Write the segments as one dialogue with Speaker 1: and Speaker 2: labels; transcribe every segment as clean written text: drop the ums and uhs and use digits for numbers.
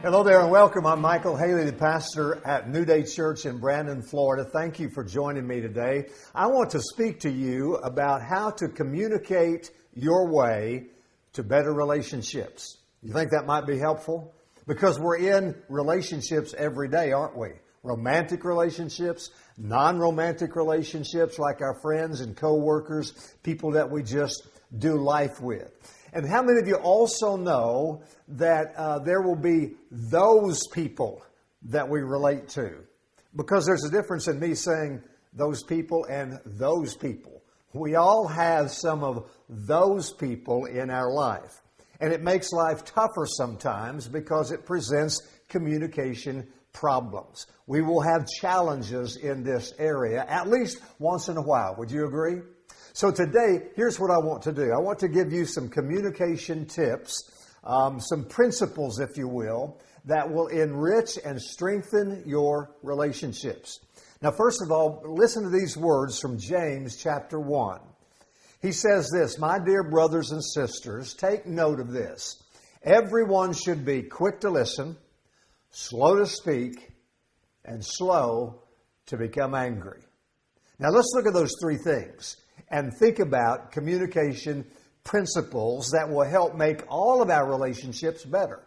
Speaker 1: Hello there and welcome. I'm Michael Hailey, the pastor at New Day Church in Brandon, Florida. Thank you for joining me today. I want to speak to you about how to communicate your way to better relationships. You think that might be helpful? Because we're in relationships every day, aren't we? Romantic relationships, non-romantic relationships like our friends and co-workers, people that we just do life with. And how many of you also know that there will be those people that we relate to? Because there's a difference in me saying those people and those people. We all have some of those people in our life. And it makes life tougher sometimes because it presents communication problems. We will have challenges in this area at least once in a while. Would you agree? So today, here's what I want to do. I want to give you some communication tips, some principles, if you will, that will enrich and strengthen your relationships. Now, first of all, listen to these words from James chapter 1. He says this, "My dear brothers and sisters, take note of this. Everyone should be quick to listen, slow to speak, and slow to become angry." Now, let's look at those three things and think about communication principles that will help make all of our relationships better.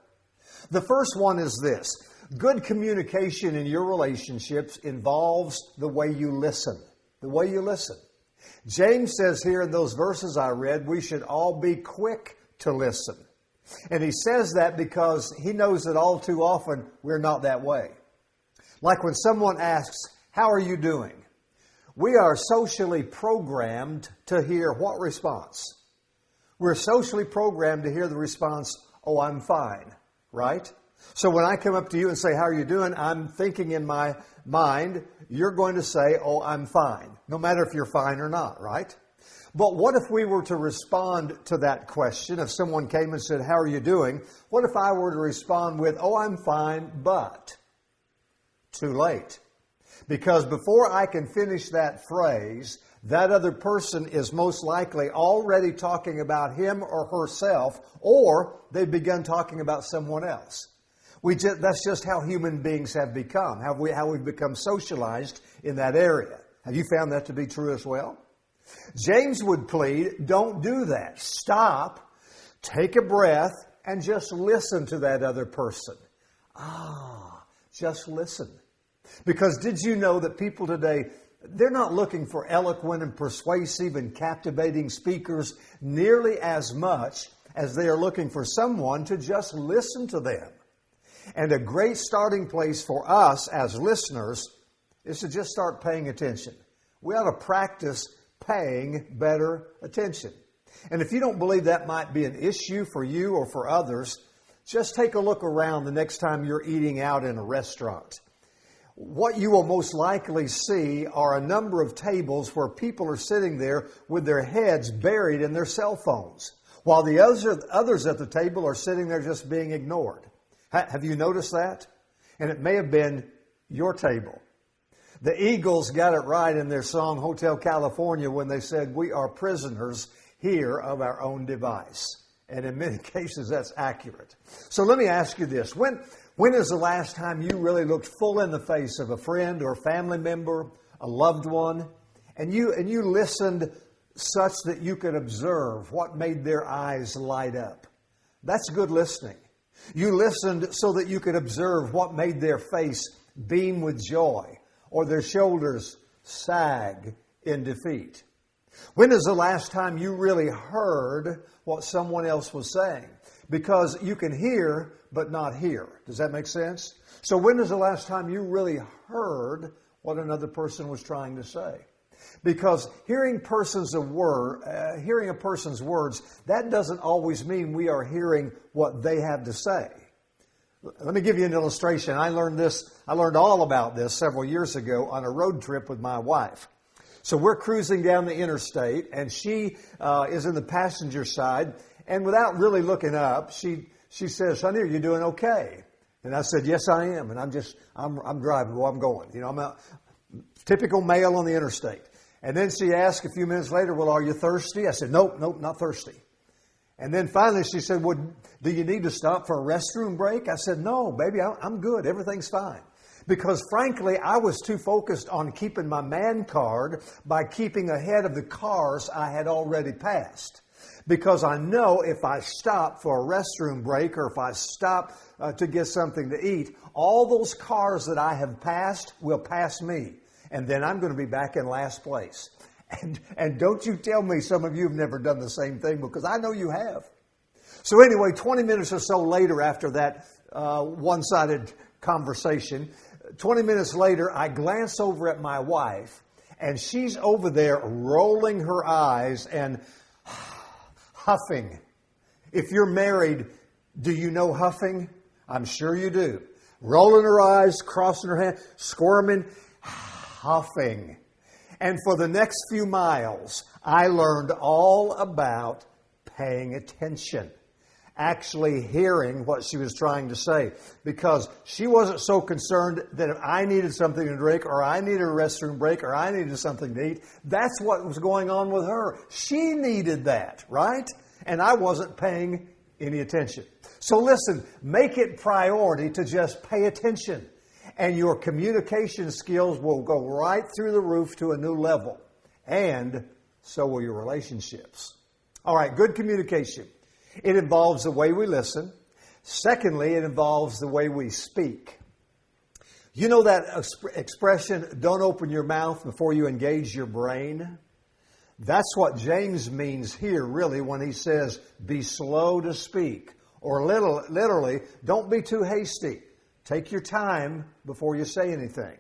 Speaker 1: The first one is this. Good communication in your relationships involves the way you listen. The way you listen. James says here in those verses I read, we should all be quick to listen. And he says that because he knows that all too often we're not that way. Like when someone asks, "How are you doing?" We are socially programmed to hear what response? We're socially programmed to hear the response, "Oh, I'm fine," right? So when I come up to you and say, "How are you doing?" I'm thinking in my mind, you're going to say, "Oh, I'm fine," no matter if you're fine or not, right? But what if we were to respond to that question? If someone came and said, "How are you doing?" What if I were to respond with, "Oh, I'm fine, but..." Too late. Because before I can finish that phrase, that other person is most likely already talking about him or herself, or they've begun talking about someone else. That's just how human beings have become, how we've become socialized in that area. Have you found that to be true as well? James would plead, don't do that. Stop, take a breath, and just listen to that other person. Just listen. Because did you know that people today, they're not looking for eloquent and persuasive and captivating speakers nearly as much as they are looking for someone to just listen to them. And a great starting place for us as listeners is to just start paying attention. We ought to practice paying better attention. And if you don't believe that might be an issue for you or for others, just take a look around the next time you're eating out in a restaurant. What you will most likely see are a number of tables where people are sitting there with their heads buried in their cell phones, while the others at the table are sitting there just being ignored. Have you noticed that? And it may have been your table. The Eagles got it right in their song Hotel California when they said, "We are prisoners here of our own device." And in many cases, that's accurate. So let me ask you this. When is the last time you really looked full in the face of a friend or family member, a loved one, and you listened such that you could observe what made their eyes light up? That's good listening. You listened so that you could observe what made their face beam with joy or their shoulders sag in defeat. When is the last time you really heard what someone else was saying? Because you can hear, but not hear. Does that make sense? So when is the last time you really heard what another person was trying to say? Because hearing a person's words, that doesn't always mean we are hearing what they have to say. Let me give you an illustration. I learned all about this several years ago on a road trip with my wife. So we're cruising down the interstate, and she is in the passenger side, and without really looking up, she says, "Honey, are you doing okay?" And I said, "Yes, I am." And I'm driving where I'm going. You know, I'm a typical male on the interstate. And then she asked a few minutes later, "Well, are you thirsty?" I said, Nope, not thirsty." And then finally she said, well, do you need to stop for a restroom break? I said, no, baby, I'm good. Everything's fine. Because frankly, I was too focused on keeping my man card by keeping ahead of the cars I had already passed. Because I know if I stop for a restroom break or if I stop to get something to eat, all those cars that I have passed will pass me. And then I'm going to be back in last place. And don't you tell me some of you have never done the same thing, because I know you have. So anyway, 20 minutes or so later after that one-sided conversation, 20 minutes later, I glance over at my wife, and she's over there rolling her eyes and huffing. If you're married, do you know huffing? I'm sure you do. Rolling her eyes, crossing her hands, squirming, huffing. And for the next few miles, I learned all about paying attention, actually hearing what she was trying to say, because she wasn't so concerned that if I needed something to drink or I needed a restroom break or I needed something to eat, that's what was going on with her. She needed that, right? And I wasn't paying any attention. So listen, make it priority to just pay attention, and your communication skills will go right through the roof to a new level, and so will your relationships. All right, good communication. It involves the way we listen. Secondly, it involves the way we speak. You know that expression, don't open your mouth before you engage your brain? That's what James means here, really, when he says, be slow to speak. Or literally, don't be too hasty. Take your time before you say anything.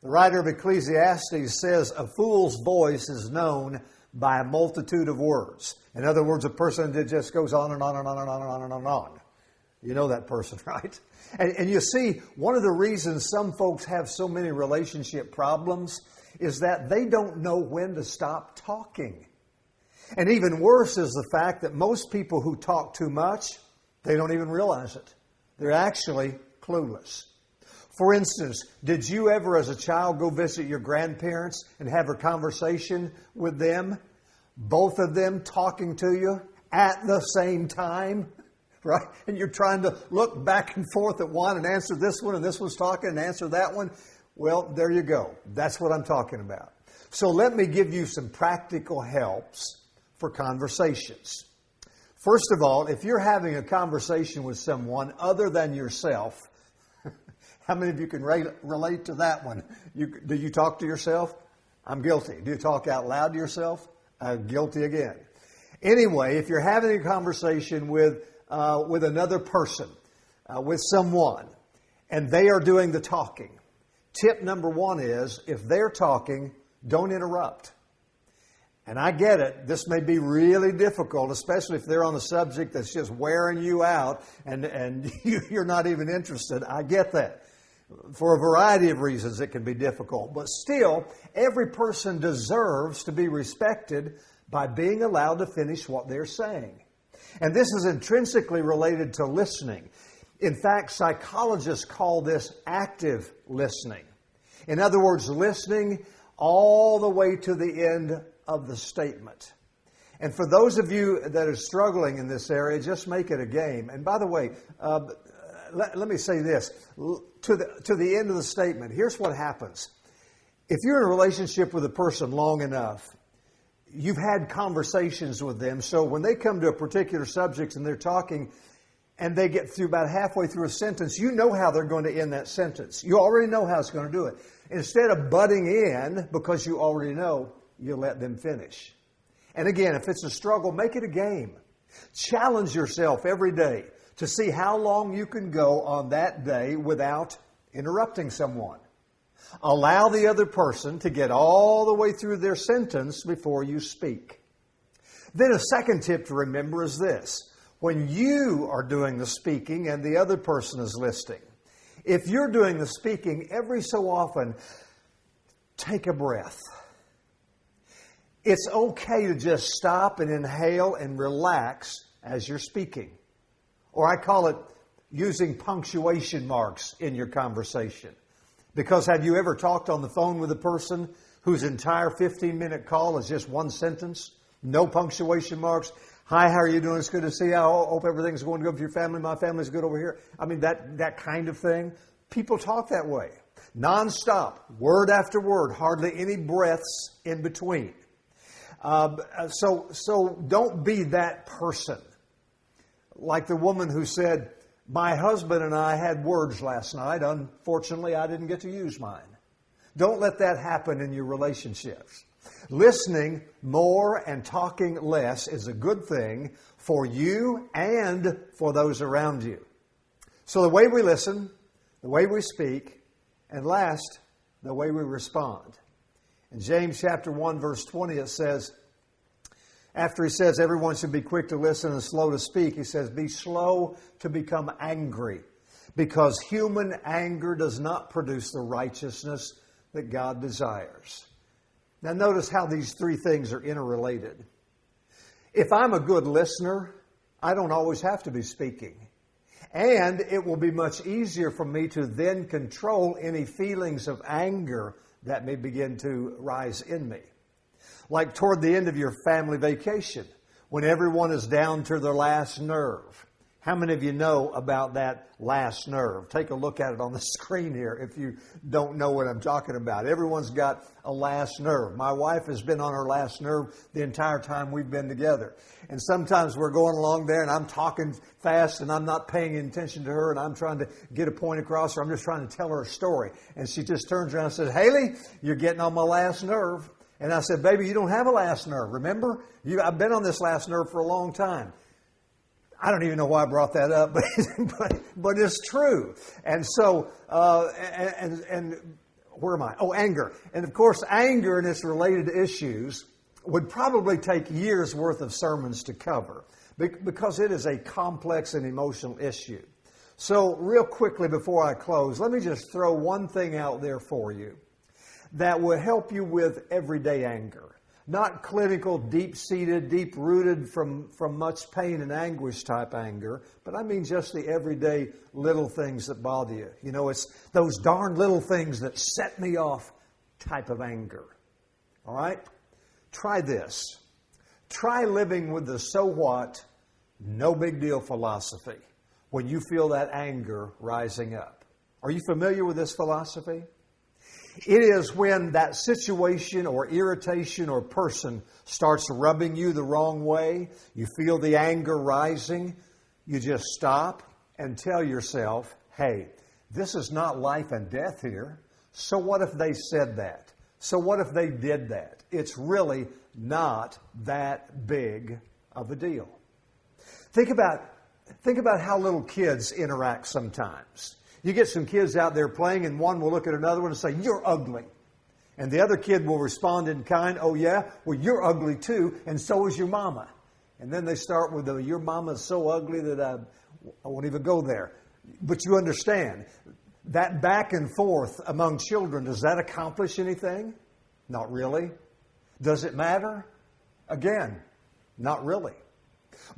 Speaker 1: The writer of Ecclesiastes says, a fool's voice is known by a multitude of words. In other words, a person that just goes on and on and on and on and on and on and on. You know that person, right? And you see, one of the reasons some folks have so many relationship problems is that they don't know when to stop talking. And even worse is the fact that most people who talk too much, they don't even realize it. They're actually clueless. For instance, did you ever as a child go visit your grandparents and have a conversation with them? Both of them talking to you at the same time, right? And you're trying to look back and forth at one and answer this one, and this one's talking and answer that one. Well, there you go. That's what I'm talking about. So let me give you some practical helps for conversations. First of all, if you're having a conversation with someone other than yourself, how many of you can relate to that one? Do you talk to yourself? I'm guilty. Do you talk out loud to yourself? I'm guilty again. Anyway, if you're having a conversation with another person, with someone, and they are doing the talking, tip number one is, if they're talking, don't interrupt. And I get it. This may be really difficult, especially if they're on a subject that's just wearing you out and you're not even interested. I get that. For a variety of reasons, it can be difficult. But still, every person deserves to be respected by being allowed to finish what they're saying. And this is intrinsically related to listening. In fact, psychologists call this active listening. In other words, listening all the way to the end of the statement. And for those of you that are struggling in this area, just make it a game. And by the way, let me say this. To the end of the statement, here's what happens. If you're in a relationship with a person long enough, you've had conversations with them, so when they come to a particular subject and they're talking and they get through about halfway through a sentence, you know how they're going to end that sentence. You already know how it's going to do it. Instead of butting in because you already know, you let them finish. And again, if it's a struggle, make it a game. Challenge yourself every day to see how long you can go on that day without interrupting someone. Allow the other person to get all the way through their sentence before you speak. Then a second tip to remember is this. When you are doing the speaking and the other person is listening, if you're doing the speaking, every so often, take a breath. It's okay to just stop and inhale and relax as you're speaking. Or I call it using punctuation marks in your conversation. Because have you ever talked on the phone with a person whose entire 15-minute call is just one sentence? No punctuation marks? Hi, how are you doing? It's good to see you. I hope everything's going good with your family. My family's good over here. I mean, that kind of thing. People talk that way. Nonstop, word after word, hardly any breaths in between. So don't be that person. Like the woman who said, my husband and I had words last night. Unfortunately, I didn't get to use mine. Don't let that happen in your relationships. Listening more and talking less is a good thing for you and for those around you. So the way we listen, the way we speak, and last, the way we respond. In James chapter 1, verse 20, it says, after he says everyone should be quick to listen and slow to speak, he says, be slow to become angry, because human anger does not produce the righteousness that God desires. Now notice how these three things are interrelated. If I'm a good listener, I don't always have to be speaking. And it will be much easier for me to then control any feelings of anger that may begin to rise in me. Like toward the end of your family vacation, when everyone is down to their last nerve. How many of you know about that last nerve? Take a look at it on the screen here if you don't know what I'm talking about. Everyone's got a last nerve. My wife has been on her last nerve the entire time we've been together. And sometimes we're going along there and I'm talking fast and I'm not paying attention to her and I'm trying to get a point across, or I'm just trying to tell her a story. And she just turns around and says, Hailey, you're getting on my last nerve. And I said, baby, you don't have a last nerve. Remember? I've been on this last nerve for a long time. I don't even know why I brought that up, but it's true. And so, and where am I? Oh, anger. And of course, anger and its related issues would probably take years worth of sermons to cover, because it is a complex and emotional issue. So real quickly before I close, let me just throw one thing out there for you that will help you with everyday anger. Not clinical, deep-seated, deep-rooted from much pain and anguish type anger, but I mean just the everyday little things that bother you. You know, it's those darn little things that set me off type of anger. All right? Try this. Try living with the so what, no big deal philosophy when you feel that anger rising up. Are you familiar with this philosophy? It is when that situation or irritation or person starts rubbing you the wrong way, you feel the anger rising, you just stop and tell yourself, hey, this is not life and death here. So what if they said that? So what if they did that? It's really not that big of a deal. Think about how little kids interact sometimes. You get some kids out there playing and one will look at another one and say, you're ugly. And the other kid will respond in kind, oh yeah, well you're ugly too, and so is your mama. And then they start with your mama's so ugly that I won't even go there. But you understand, that back and forth among children, does that accomplish anything? Not really. Does it matter? Again, not really.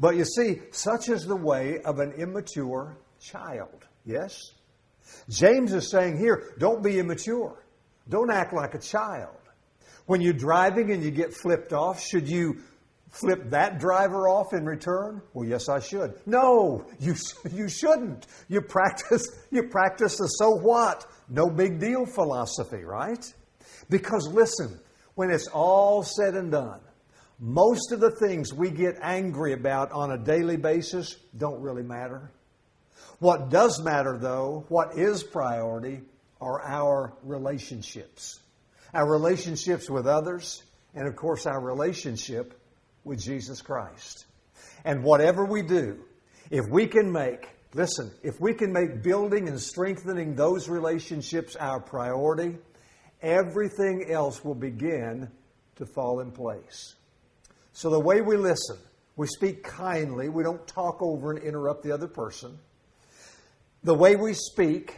Speaker 1: But you see, such is the way of an immature child. Yes? James is saying here, don't be immature. Don't act like a child. When you're driving and you get flipped off, should you flip that driver off in return? Well, yes, I should. No, you shouldn't. You practice the so what, no big deal philosophy, right? Because listen, when it's all said and done, most of the things we get angry about on a daily basis don't really matter. What does matter, though, what is priority, are our relationships. Our relationships with others, and of course our relationship with Jesus Christ. And whatever we do, if we can make building and strengthening those relationships our priority, everything else will begin to fall in place. So the way we listen, we speak kindly, we don't talk over and interrupt the other person. The way we speak,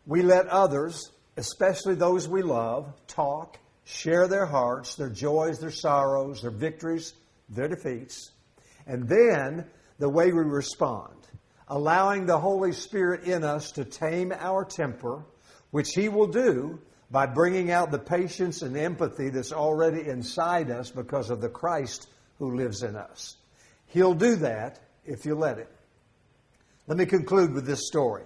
Speaker 1: we let others, especially those we love, talk, share their hearts, their joys, their sorrows, their victories, their defeats. And then the way we respond, allowing the Holy Spirit in us to tame our temper, which He will do by bringing out the patience and empathy that's already inside us because of the Christ who lives in us. He'll do that if you let Him. Let me conclude with this story.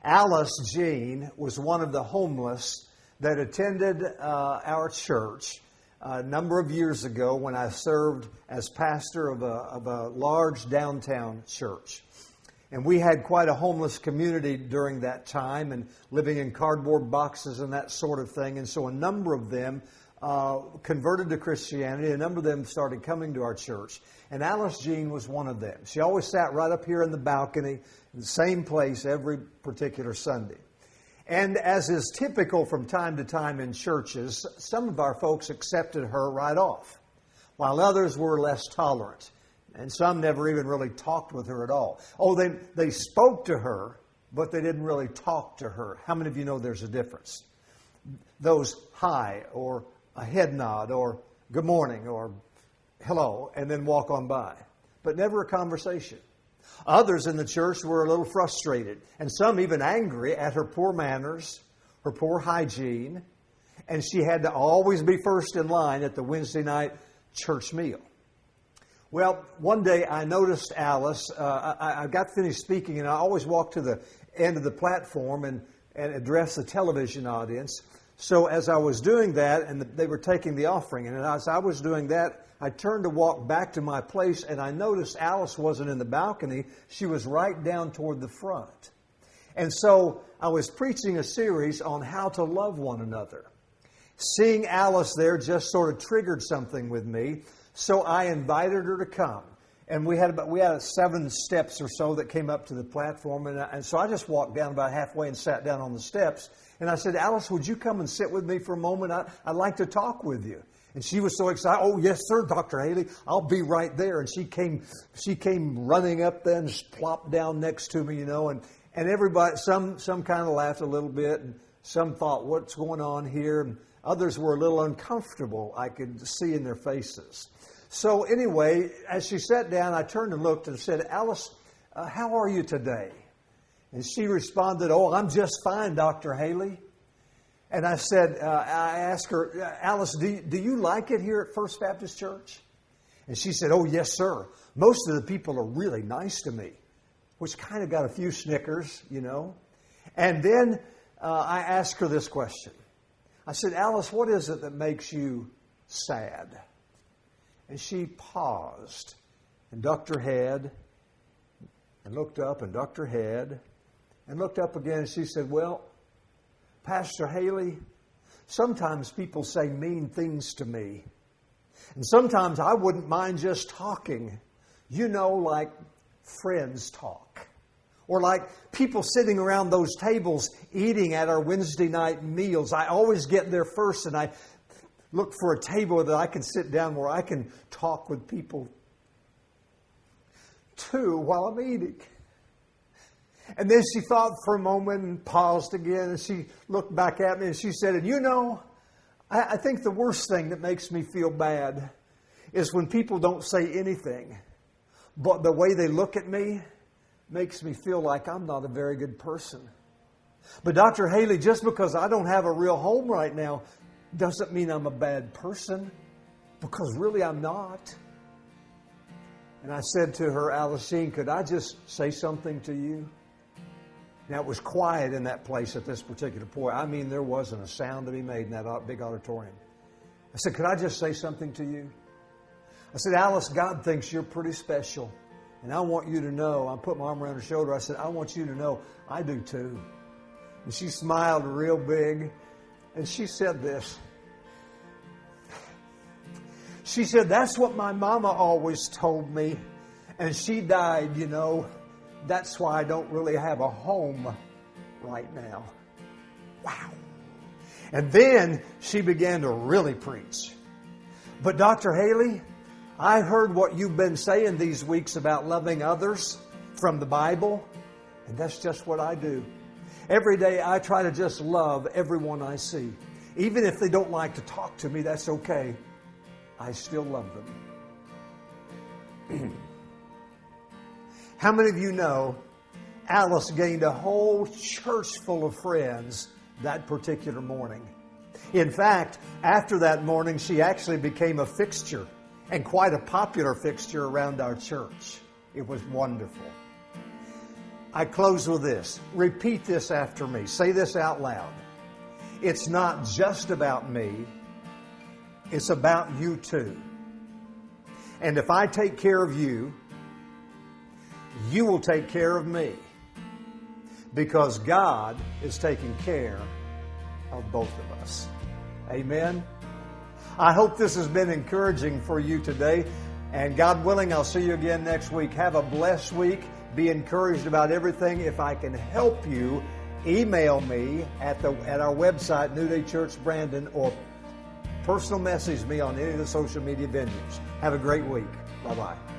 Speaker 1: Alice Jean was one of the homeless that attended our church a number of years ago when I served as pastor of a large downtown church. And we had quite a homeless community during that time and living in cardboard boxes and that sort of thing. And so a number of them converted to Christianity. A number of them started coming to our church. And Alice Jean was one of them. She always sat right up here in the balcony, in the same place every particular Sunday. And as is typical from time to time in churches, some of our folks accepted her right off, while others were less tolerant. And some never even really talked with her at all. Oh, they spoke to her, but they didn't really talk to her. How many of you know there's a difference? Those hi, or a head nod, or good morning, or hello, and then walk on by. But never a conversation. Others in the church were a little frustrated, and some even angry at her poor manners, her poor hygiene, and she had to always be first in line at the Wednesday night church meal. Well, one day I noticed Alice. I got finished speaking, and I always walk to the end of the platform and address the television audience. So as I was doing that, and they were taking the offering, and as I was doing that, I turned to walk back to my place, and I noticed Alice wasn't in the balcony. She was right down toward the front. And so I was preaching a series on how to love one another. Seeing Alice there just sort of triggered something with me, so I invited her to come. And we had 7 steps or so that came up to the platform, and so I just walked down about halfway and sat down on the steps. And I said, Alice, would you come and sit with me for a moment? I'd like to talk with you. And she was so excited. Oh, yes, sir, Dr. Hailey. I'll be right there. And she came running up there and just plopped down next to me, and everybody, some kind of laughed a little bit, and some thought, what's going on here? And others were a little uncomfortable, I could see in their faces. So anyway, as she sat down, I turned and looked and said, Alice, how are you today? And she responded, oh, I'm just fine, Dr. Hailey. And I said, I asked her, Alice, do you like it here at First Baptist Church? And she said, oh, yes, sir. Most of the people are really nice to me, which kind of got a few snickers, And then I asked her this question. I said, Alice, what is it that makes you sad? And she paused and ducked her head and looked up and ducked her head and looked up again. And she said, well, Pastor Hailey, sometimes people say mean things to me. And sometimes I wouldn't mind just talking, like friends talk. Or like people sitting around those tables eating at our Wednesday night meals. I always get there first and I look for a table that I can sit down where I can talk with people too while I'm eating. And then she thought for a moment and paused again, and she looked back at me and she said, and I think the worst thing that makes me feel bad is when people don't say anything, but the way they look at me makes me feel like I'm not a very good person. But Dr. Hailey, just because I don't have a real home right now doesn't mean I'm a bad person, because really I'm not. And I said to her, Alice Jean, could I just say something to you? Now, it was quiet in that place at this particular point. I mean, there wasn't a sound to be made in that big auditorium. I said, could I just say something to you? I said, Alice, God thinks you're pretty special. And I want you to know, I put my arm around her shoulder. I said, I want you to know I do too. And she smiled real big. And she said this. She said, that's what my mama always told me. And she died, That's why I don't really have a home right now. Wow. And then she began to really preach. But Dr. Hailey, I heard what you've been saying these weeks about loving others from the Bible, and that's just what I do. Every day I try to just love everyone I see. Even if they don't like to talk to me, that's okay. I still love them. How many of you know Alice gained a whole church full of friends that particular morning? In fact, after that morning, she actually became a fixture and quite a popular fixture around our church. It was wonderful. I close with this. Repeat this after me. Say this out loud. It's not just about me. It's about you too. And if I take care of you, you will take care of me. Because God is taking care of both of us. Amen. I hope this has been encouraging for you today. And God willing, I'll see you again next week. Have a blessed week. Be encouraged about everything. If I can help you, email me at our website, New Day Church Brandon, or personal message me on any of the social media venues. Have a great week. Bye-bye.